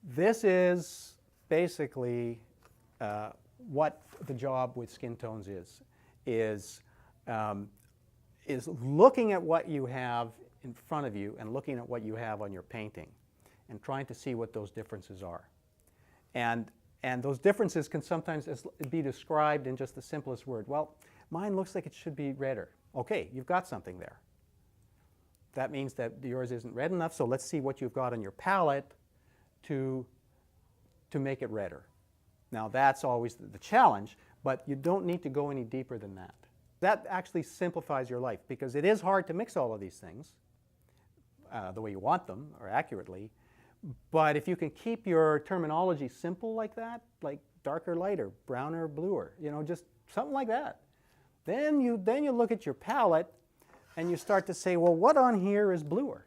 This is basically what the job with skin tones is looking at what you have in front of you and looking at what you have on your painting and trying to see what those differences are. And those differences can sometimes be described in just the simplest word. Well, mine looks like it should be redder. Okay, you've got something there. That means that yours isn't red enough, so let's see what you've got on your palette to make it redder. Now that's always the challenge, but you don't need to go any deeper than that. That actually simplifies your life because it is hard to mix all of these things the way you want them or accurately. But if you can keep your terminology simple like that, like darker, lighter, browner, bluer, you know, just something like that, then you look at your palette and you start to say, well, what on here is bluer?